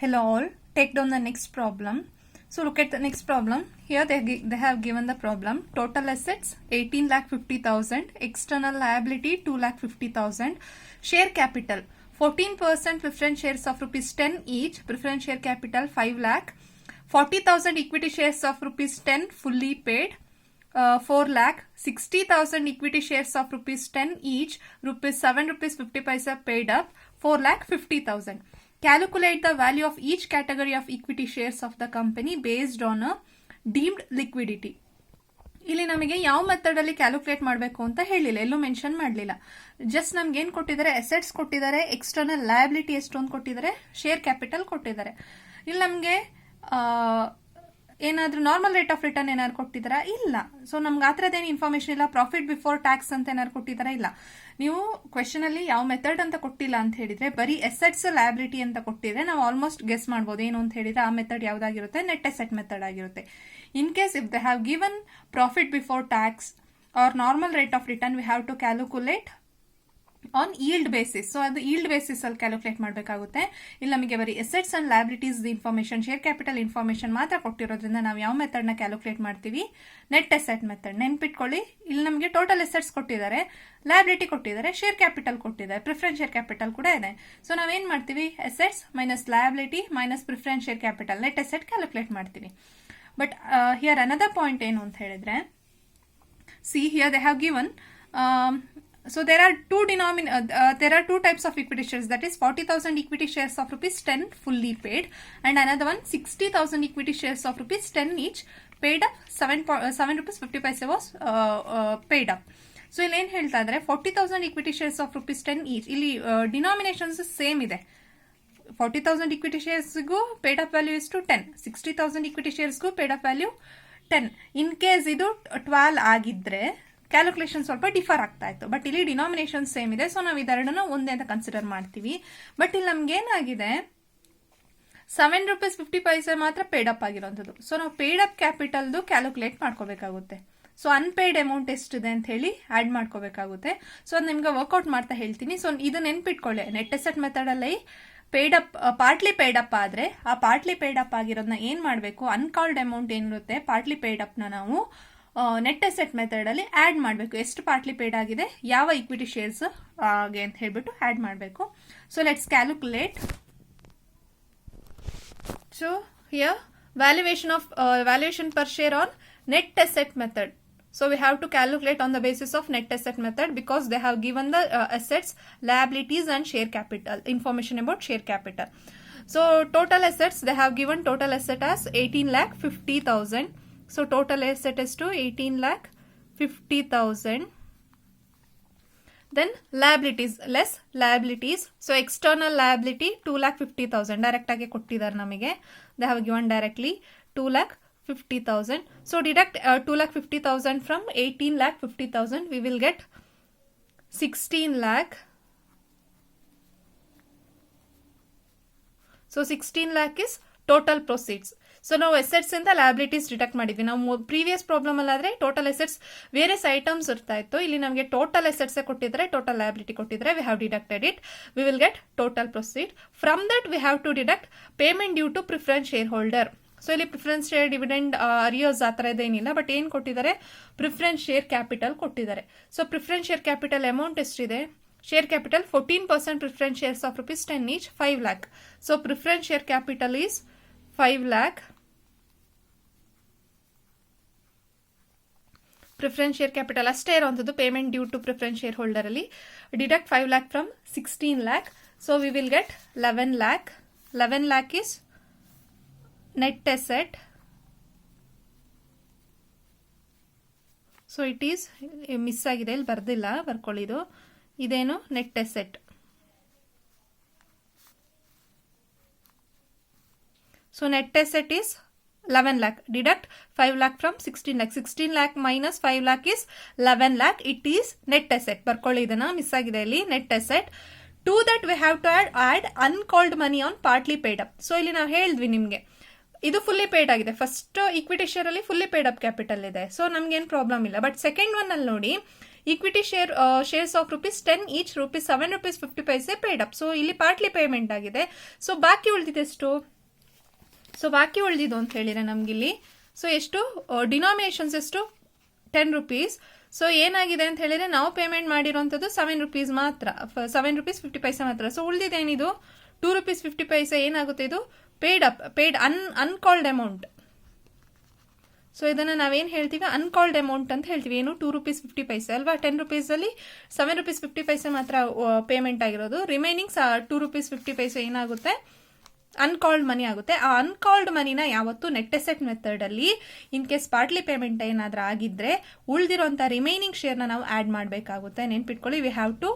Hello all, take down the next problem. So look at the next problem. Here they have given the problem. Total assets 18,50,000, external liability 2,50,000, share capital 14% preference shares of rupees 10 each, preference share capital 5 lakh, 40,000 equity shares of rupees 10 fully paid, 4 lakh, 60,000 equity shares of rupees 10 each, rupees 7 rupees 50 paisa paid up, 4 lakh 50,000. Calculate the value of each category of equity shares of the company based on a deemed liquidity. ಇಲ್ಲಿ ನಮಗೆ ಯಾವ method ಅಲ್ಲಿ calculate ಮಾಡಬೇಕು ಅಂತ ಹೇಳಿಲ್ಲ, ಎಲ್ಲೂ mention ಮಾಡಲಿಲ್ಲ. Just ನಮ್ಗೆ ಏನ್ ಕೊಟ್ಟಿದ್ದಾರೆ, ಅಸೆಟ್ಸ್ ಕೊಟ್ಟಿದ್ದಾರೆ, ಎಕ್ಸ್ಟರ್ನಲ್ ಲಯಬಿಲಿಟಿ ಎಷ್ಟು ಅಂತ ಕೊಟ್ಟಿದ್ದಾರೆ, ಶೇರ್ ಕ್ಯಾಪಿಟಲ್ ಕೊಟ್ಟಿದ್ದಾರೆ. ಇಲ್ಲಿ ನಮಗೆ ಏನಾದ್ರೂ ನಾರ್ಮಲ್ ರೇಟ್ ಆಫ್ ರಿಟರ್ನ್ ಏನಾದ್ರು ಕೊಟ್ಟಿದ್ದಾರಾ? ಇಲ್ಲ. ಸೊ ನಮ್ಗೆ ಆ ಥರದ್ದೇನು ಇನ್ಫಾರ್ಮೇಶನ್ ಇಲ್ಲ. ಪ್ರಾಫಿಟ್ ಬಿಫೋರ್ ಟ್ಯಾಕ್ಸ್ ಅಂತ ಏನಾದ್ರು ಕೊಟ್ಟಿದ್ದಾರಾ? ಇಲ್ಲ. ನೀವು ಕ್ವೆಶನ್ ಅಲ್ಲಿ ಯಾವ ಮೆಥಡ್ ಅಂತ ಕೊಟ್ಟಿಲ್ಲ ಅಂತ ಹೇಳಿದ್ರೆ, ಬರೀ ಎಸೆಟ್ಸ್ ಲಯಬಿಲಿಟಿ ಅಂತ ಕೊಟ್ಟಿದ್ರೆ ನಾವು ಆಲ್ಮೋಸ್ಟ್ ಗೆಸ್ ಮಾಡ್ಬೋದು ಏನು ಅಂತ ಹೇಳಿದ್ರೆ ಆ ಮೆಥಡ್ ಯಾವ್ದಾಗಿರುತ್ತೆ, ನೆಟ್ ಎಸೆಟ್ ಮೆಥಡ್ ಆಗಿರುತ್ತೆ. In case if they have given profit before tax or normal rate of return, we have to calculate on yield basis. So ಅದು ಈಲ್ಡ್ ಬೇಸಿಸ್ ಅಲ್ಲಿ ಕ್ಯಾಲ್ಕುಲೇಟ್ ಮಾಡಬೇಕಾಗುತ್ತೆ. ಇಲ್ಲಿ ನಮಗೆ ಬರೀ assets and liabilities information, share capital information ಮಾತ್ರ ಕೊಟ್ಟಿರೋದ್ರಿಂದ ನಾವು ಯಾವ ಮೆಥಡ್ ನ ಕ್ಯಾಲ್ಕುಲೇಟ್ ಮಾಡ್ತೀವಿ, ನೆಟ್ ಎಸೆಟ್ ಮೆಥಡ್. ನೆನ್ಪಿಟ್ಕೊಳ್ಳಿ, ಇಲ್ಲಿ ನಮಗೆ ಟೋಟಲ್ ಎಸೆಟ್ಸ್ ಕೊಟ್ಟಿದ್ದಾರೆ, ಲಯಬಿಲಿಟಿ ಕೊಟ್ಟಿದ್ದಾರೆ, ಶೇರ್ ಕ್ಯಾಪಿಟಲ್ ಕೊಟ್ಟಿದ್ದಾರೆ, ಪ್ರಿಫರೆನ್ಸ್ ಶೇರ್ ಕ್ಯಾಪಿಟಲ್ ಕೂಡ ಇದೆ. ಸೊ ನಾವೇನ್ ಮಾಡ್ತೀವಿ, assets minus liability minus preference share capital, net asset calculate ಮಾಡ್ತೀವಿ. ಬಟ್ ಹಿಯರ್ ಅನದರ್ ಪಾಯಿಂಟ್ ಏನು ಅಂತ ಹೇಳಿದ್ರೆ, see here they have given so there are two types of equity shares, that is 40,000 equity shares of rupees 10 fully paid, and another one 60,000 equity shares of rupees 10 each paid up, 7 rupees 50 paise was paid up. So ಇಲ್ಲಿ ಏನ್ ಹೇಳ್ತಾ ಇದ್ದಾರೆ, 40,000 equity shares of rupees 10 each. ಇಲ್ಲಿ denominations same ಇದೆ. 40,000 equity sharesಗೂ paid up value is to 10, 60,000 equity sharesಗೂ paid up value 10. In case ಇದು 12 ಆಗಿದ್ರೆ calculation ಸ್ವಲ್ಪ differ ಆಗ್ತಾ ಇತ್ತು. ಬಟ್ ಇಲ್ಲಿ ಡಿನಾಮಿನೇಷನ್ ಸೇಮ್ ಇದೆ, ಸೊ ನಾವು ಇದೆರಡನ್ನ ಒಂದೇ ಅಂತ ಕನ್ಸಿಡರ್ ಮಾಡ್ತೀವಿ. ಬಟ್ ಇಲ್ಲಿ ನಮ್ಗೆ ಏನಾಗಿದೆ, 7 rupees 50 paise ಮಾತ್ರ ಪೇಡ್ ಅಪ್ ಆಗಿರೋಂಥದ್ದು. ಸೊ ನಾವು ಪೇಡ್ ಅಪ್ ಕ್ಯಾಪಿಟಲ್ದು ಕ್ಯಾಲ್ಕುಲೇಟ್ ಮಾಡ್ಕೋಬೇಕಾಗುತ್ತೆ. ಸೊ ಅನ್ಪೇಯ್ಡ್ ಅಮೌಂಟ್ ಎಷ್ಟಿದೆ ಅಂತ ಹೇಳಿ ಆಡ್ ಮಾಡ್ಕೋಬೇಕಾಗುತ್ತೆ. ಸೊ ಅದು ನಿಮ್ಗೆ ವರ್ಕೌಟ್ ಮಾಡ್ತಾ ಹೇಳ್ತೀನಿ. ಸೊ ಇದು ನೆನ್ಪಿಟ್ಕೊಳ್ಳಿ, ನೆಟ್ ಎಸೆಟ್ ಮೆಥಡ್ ಅಲ್ಲಿ paid up, partly paid up ಆದ್ರೆ ಆ ಪಾರ್ಟ್ಲಿ ಪೇಡ್ ಅಪ್ ಆಗಿರೋದನ್ನ ಏನ್ ಮಾಡಬೇಕು, ಅನ್ಕಾಲ್ಡ್ ಅಮೌಂಟ್ ಏನಿರುತ್ತೆ ಪಾರ್ಟ್ಲಿ ಪೇಡ್ ಅಪ್ ನ ನಾವು ನೆಟ್ ಎಸೆಟ್ ಮೆಥಡ್ ಅಲ್ಲಿ ಆಡ್ ಮಾಡಬೇಕು. ಎಷ್ಟು ಪಾರ್ಟ್ಲಿ ಪೇಡ್ ಆಗಿದೆ, ಯಾವ ಇಕ್ವಿಟಿ ಶೇರ್ಸ್ ಆಗಿ ಅಂತ ಹೇಳ್ಬಿಟ್ಟು ಆಡ್ ಮಾಡಬೇಕು. So let's calculate. So here valuation per share on net asset method. So we have to calculate on the basis of net asset method because they have given the assets, liabilities and share capital, information about share capital. So total assets, they have given total asset as 18,50,000. So total asset is to 18,50,000. Then liabilities, less liabilities. So external liability 2,50,000. Direct ಆಗಿ ಕೊಟ್ಟಿದ್ದಾರೆ ನಮಗೆ. They have given directly 2,50,000. So deduct 2,50,000 from 18,50,000. We will get 16 lakh. So 16 lakh is total proceeds. So ನಾವು assets ಇಂದ liabilities deduct ಮಾಡಿದ್ವಿ. ನಾವು previous problem ಅಲ್ಲಾದ್ರೆ total assets various items ಇರ್ತಾ ಇತ್ತು. ಇಲ್ಲಿ ನಮಗೆ ಟೋಟಲ್ ಎಸೆಟ್ಸ್ ಕೊಟ್ಟಿದ್ರೆ, ಟೋಟಲ್ ಲಯಬಿಲಿಟಿ ಕೊಟ್ಟಿದ್ರೆ, we have deducted it. We will get total proceed. From that we have to deduct payment due to preference share holder. So ಇಲ್ಲಿ preference share dividend arrears ಆ ಥರ ಇದೇನಿಲ್ಲ, ಬಟ್ ಏನು ಕೊಟ್ಟಿದ್ದಾರೆ, preference share capital ಕೊಟ್ಟಿದ್ದಾರೆ. So preference share capital amount ಎಷ್ಟಿದೆ, share capital 14% preference shares of rupees 10 each, 5 lakh. So preference share capital is 5 lakh. Preference share capital ಅಷ್ಟೇ ಇರುವಂಥದ್ದು, payment due to preference share holder ಅಲ್ಲಿ. Deduct 5 lakh from 16 lakh. So we will get 11 lakh. 11 lakh is net asset. So it is miss ಆಗಿದೆ, ಇಲ್ಲಿ ಬರ್ದಿಲ್ಲ, ಬರ್ಕೊಳ್ಳಿದು. ಇದೇನು net asset. So net asset is 11 lakh. Deduct 5 lakh from 16 lakh. 16 lakh minus 5 lakh is 11 lakh. It is net asset. ಬರ್ಕೊಳ್ಳಿ, ಇದನ್ನ miss ಆಗಿದೆ ಇಲ್ಲಿ, net asset. To that we have to add uncalled money on partly paid up. So ಇಲ್ಲಿ ನಾವು ಹೇಳಿದ್ವಿ ನಿಮ್ಗೆ, ಇದು fully paid ಆಗಿದೆ. ಫಸ್ಟ್ ಈಕ್ವಿಟಿ ಶೇರ್ ಅಲ್ಲಿ ಫುಲ್ಲಿ ಪೇಡ್ ಅಪ್ ಕ್ಯಾಪಿಟಲ್ ಇದೆ, ಸೊ ನಮ್ಗೆ ಏನು ಪ್ರಾಬ್ಲಮ್ ಇಲ್ಲ. ಬಟ್ ಸೆಕೆಂಡ್ ಒನ್ ಅಲ್ಲಿ ನೋಡಿ, equity shares of ₹10 each ₹7.50 paid up. So ಇಲ್ಲಿ ಪಾರ್ಟ್ಲಿ ಪೇಮೆಂಟ್ ಆಗಿದೆ. ಸೊ ಬಾಕಿ ಉಳಿದಿದೆ ಎಷ್ಟು? ಸೊ ಬಾಕಿ ಉಳಿದಿದ್ದು ಅಂತ ಹೇಳಿದ್ರೆ ನಮ್ಗಿಲ್ಲಿ ಸೊ ಎಷ್ಟು ಡಿನಾಮಿನೇಷನ್ಸ್ ಎಷ್ಟು ₹10. ಸೊ ಏನಾಗಿದೆ ಅಂತ ಹೇಳಿದ್ರೆ ನಾವು ಪೇಮೆಂಟ್ ಮಾಡಿರುವಂಥದ್ದು ₹7 ಮಾತ್ರ, ₹7.50 ಮಾತ್ರ. ಸೊ ಉಳಿದಿದ್ದೇನಿದು ₹2.50 ಏನಾಗುತ್ತೆ? ಇದು ಪೇಡ್ ಅನ್ಕಾಲ್ಡ್ ಅಮೌಂಟ್. ಸೊ ಇದನ್ನ ನಾವೇನ್ ಹೇಳ್ತೀವಿ? ಅನ್ಕಾಲ್ಡ್ ಅಮೌಂಟ್ ಅಂತ ಹೇಳ್ತೀವಿ. ಏನು? ₹2.50 ಅಲ್ವಾ? ₹10 ₹7.50 ಮಾತ್ರ ಪೇಮೆಂಟ್ ಆಗಿರೋದು. ರಿಮೈನಿಂಗ್ ₹2.50 ಏನಾಗುತ್ತೆ? ಅನ್ಕಾಲ್ಡ್ ಮನಿ ಆಗುತ್ತೆ. ಆ ಅನ್ಕಾಲ್ಡ್ ಮನಿನ ಯಾವತ್ತು ನೆಟ್ ಅಸೆಟ್ ಮೆಥಡ್ ಅಲ್ಲಿ ಇನ್ ಕೇಸ್ ಪಾರ್ಟ್ಲಿ ಪೇಮೆಂಟ್ ಏನಾದ್ರೂ ಆಗಿದ್ರೆ ಉಳಿದಿರುವಂತ ರಿಮೈನಿಂಗ್ ಶೇರ್ನ ನಾವು ಆಡ್ ಮಾಡಬೇಕಾಗುತ್ತೆ. ನೆನ್ಪಿಟ್ಕೊಳ್ಳಿ, we have to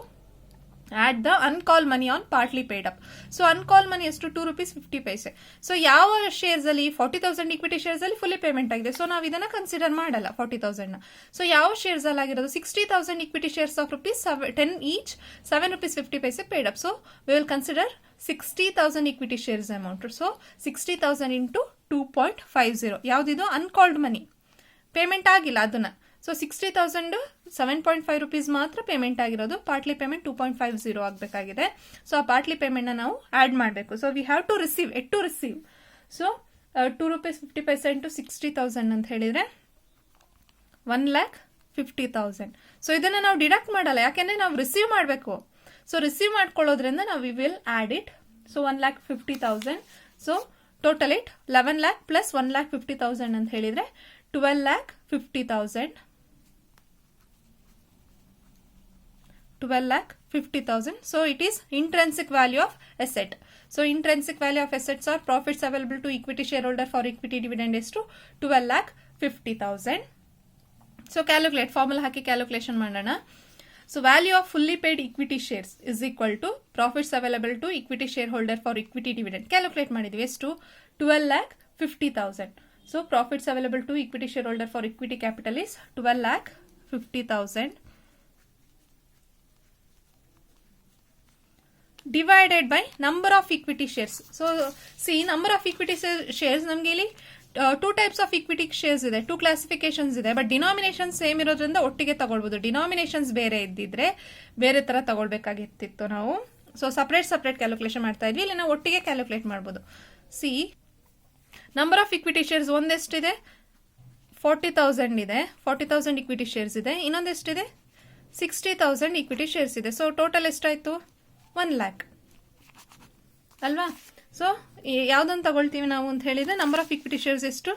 add the uncalled money on partly paid up. So uncalled money ಎಷ್ಟು? ₹2.50. ಸೊ ಯಾವ ಶೇರ್ಸ್ ಅಲ್ಲಿ 40,000 ಈಕ್ವಿಟಿ ಶೇರ್ಸ್ ಅಲ್ಲಿ ಫುಲ್ಲಿ ಪೇಮೆಂಟ್ ಆಗಿದೆ. ಸೊ ನಾವು ಇದನ್ನ ಕನ್ಸಿಡರ್ ಮಾಡಲ್ಲ 40,000 ನ. ಸೊ ಯಾವ ಶೇರ್ಸ್ ಅಲ್ಲಿ ಆಗಿರೋದು? 60,000 equity shares of ₹10 each ₹7.50 paid up. So we will consider 60,000 equity shares amount. So 60,000 into 2.50 ಯಾವ್ದಿದು? ಅನ್ಕಾಲ್ಡ್ ಮನಿ ಪೇಮೆಂಟ್ ಆಗಿಲ್ಲ ಅದನ್ನ. ಸೊ 60,000 ₹7.5 ಮಾತ್ರ ಪೇಮೆಂಟ್ ಆಗಿರೋದು. ಪಾರ್ಟ್ಲಿ ಪೇಮೆಂಟ್ 2.50 ಆಗಬೇಕಾಗಿದೆ. ಸೊ ಆ ಪಾರ್ಟ್ಲಿ ಪೇಮೆಂಟ್ ನ ನಾವು ಆಡ್ ಮಾಡಬೇಕು. So we have to receive so ₹2.50 into 60,000 ಅಂತ ಹೇಳಿದ್ರೆ 1,50,000. ಸೊ ಇದನ್ನ ನಾವು ಡಿಡಕ್ಟ್ ಮಾಡಲ್ಲ, ಯಾಕೆಂದ್ರೆ ನಾವು ರಿಸೀವ್ ಮಾಡಬೇಕು. ಸೊ ರಿಸೀವ್ ಮಾಡ್ಕೊಳ್ಳೋದ್ರಿಂದ ನಾವು we will add it. So 1,50,000. So total it 11 lakh plus 1,50,000 ಅಂತ ಹೇಳಿದ್ರೆ 12,50,000. 12,50,000. So it is intrinsic value of asset. So intrinsic value of assets are profits available to equity shareholder for equity dividend is to 12,50,000. So calculate, formula haki calculation ಮಾಡೋಣ. So value of fully paid equity shares is equal to profits available to equity shareholder for equity dividend. Calculate ಮಾಡಿದ್ವಿ ಎಷ್ಟು? 12,50,000. So profits available to equity shareholder for equity capital is 12,50,000 divided by number of equity shares. So see, number of equity shares ನಮಗೆ ಇಲ್ಲಿ two types of equity shares ಇದೆ, two classifications ಇದೆ. But denomination same ಇರೋದ್ರಿಂದ ಒಟ್ಟಿಗೆ ತಗೊಳ್ಬಹುದು. Denominations ಬೇರೆ ಇದ್ದಿದ್ರೆ ಬೇರೆ ತರ ತಗೊಳ್ಬೇಕಾಗಿರ್ತಿತ್ತು ನಾವು. ಸೊ ಸಪರೇಟ್ ಕ್ಯಾಲ್ಕುಲೇಷನ್ ಮಾಡ್ತಾ ಇದ್ವಿ. ಇಲ್ಲಿ ನಾವು ಒಟ್ಟಿಗೆ ಕ್ಯಾಲ್ಕುಲೇಟ್ ಮಾಡಬಹುದು. See number of equity shares ಒಂದೆಷ್ಟಿದೆ? 40,000 ಇದೆ. 40,000 ಇಕ್ವಿಟಿ ಶೇರ್ಸ್ ಇದೆ. ಇನ್ನೊಂದೆಷ್ಟಿದೆ? 60,000 ಇಕ್ವಿಟಿ ಶೇರ್ಸ್ ಇದೆ. ಸೊ ಟೋಟಲ್ ಎಷ್ಟಾಯ್ತು? 1 lakh ಅಲ್ವಾ? ಸೊ ಯಾವ್ದನ್ನು ತಗೊಳ್ತೀವಿ ನಾವು ಅಂತ ಹೇಳಿದ್ರೆ ನಂಬರ್ ಆಫ್ ಇಕ್ವಿಟಿ ಶೇರ್ಸ್ ಎಷ್ಟು?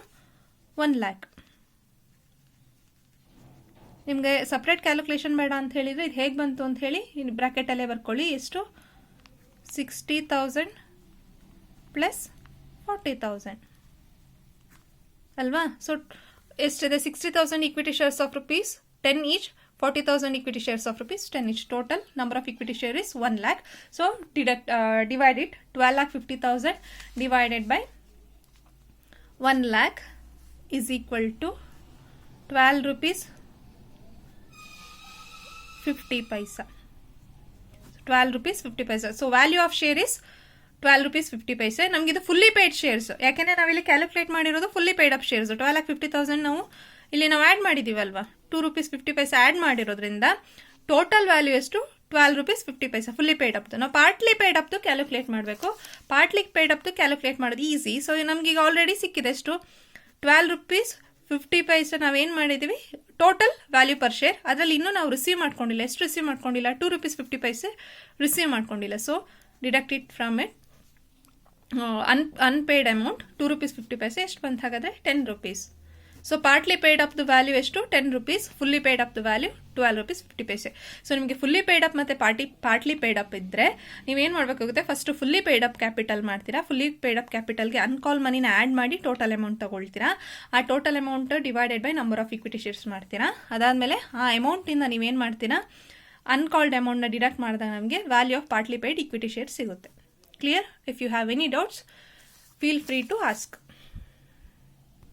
1 lakh. ನಿಮ್ಗೆ ಸಪ್ರೇಟ್ ಕ್ಯಾಲ್ಕುಲೇಷನ್ ಬೇಡ ಅಂತ ಹೇಳಿದ್ರೆ ಇದು ಹೇಗೆ ಬಂತು ಅಂತ ಹೇಳಿ ಬ್ರಾಕೆಟ್ ಅಲ್ಲೇ ಬರ್ಕೊಳ್ಳಿ. ಎಷ್ಟು? 60,000 ಪ್ಲಸ್ 40,000 ಅಲ್ವಾ? ಸೊ ಎಷ್ಟಿದೆ? 60,000 equity shares of ₹10 each, 40,000 equity shares of ₹10 each. Total number of equity share is 1 lakh. So divide it. 12,50,000 divided by 1 lakh is equal to ₹12.50. 12 rupees 50 paisa. So value of share is 12 rupees 50 paisa. ನಮಗೆ ಇದು fully paid shares. ಯಾಕೆಂದ್ರೆ ನಾವಿಲ್ಲಿ calculate ಮಾಡಿರೋದು fully paid up shares. 12,50,000 ನಾವು ಇಲ್ಲಿ ನಾವು add ಮಾಡಿದೀವಲ್ವಾ, ₹2.50 add ಮಾಡಿರೋದ್ರಿಂದ total value ಎಷ್ಟು? 12 rupees 50 ಫುಲ್ಲಿ ಪೇಡ್ ಅಪ್. ನಾವು ಪಾರ್ಟ್ಲಿ ಪೇಡ್ ಅಪ್ ಕ್ಯಾಲ್ಕುಲೇಟ್ ಮಾಡಬೇಕು. ಪಾರ್ಟ್ಲಿ ಪೇಡ್ ಅಪ್ ಕ್ಯಾಲ್ಕುಲೇಟ್ ಮಾಡೋದು ಈಸಿ. ಸೊ ನಮ್ಗೆ ಈಗ ಆಲ್ರೆಡಿ ಸಿಕ್ಕಿದೆ ಎಷ್ಟು? 12 rupees 50 ನಾವೇನ್ ಮಾಡಿದೀವಿ? Total value per share. ಅದರಲ್ಲಿ ಇನ್ನೂ ನಾವು ರಿಸೀವ್ ಮಾಡ್ಕೊಂಡಿಲ್ಲ. ಎಷ್ಟು ರಿಸೀವ್ ಮಾಡ್ಕೊಂಡಿಲ್ಲ? ₹2.50 ರಿಸೀವ್ ಮಾಡ್ಕೊಂಡಿಲ್ಲ. So deduct it from it. Unpaid amount ₹2.50 ಎಷ್ಟು ಬಂತ ಹಾಗಾದ್ರೆ? ₹10. So partly paid up the value ಎಷ್ಟು? ₹10. Fully paid up the value ₹12.50. So ನಿಮಗೆ ಫುಲ್ಲಿ ಪೇಡ್ ಅಪ್ ಮತ್ತೆ ಪಾರ್ಟ್ಲಿ ಪೇಡ್ ಅಪ್ ಇದ್ರೆ ನೀವೇನ್ ಮಾಡ್ಬೇಕಾಗುತ್ತೆ? First fully paid up capital ಮಾಡ್ತೀರಾ. ಫುಲ್ಲಿ ಪೇಡ್ ಅಪ್ ಕ್ಯಾಪಿಟಲ್ಗೆ ಅನ್ಕಾಲ್ ಮನಿನ ಆಡ್ ಮಾಡಿ ಟೋಟಲ್ ಅಮೌಂಟ್ ತಗೊಳ್ತೀರಾ. ಆ total amount divided by number of equity shares ಮಾಡ್ತೀರಾ. ಅದಾದ್ಮೇಲೆ ಆ ಅಮೌಂಟ್ ಇಂದ ನೀವೇನ್ ಮಾಡ್ತೀರಾ? ಅನ್ಕಾಲ್ಡ್ ಅಮೌಂಟ್ ನ ಡಿಡಕ್ಟ್ ಮಾಡಿದಾಗ ನಮಗೆ value of partly paid equity shares ಸಿಗುತ್ತೆ. Clear? If you have any doubts, feel free to ask.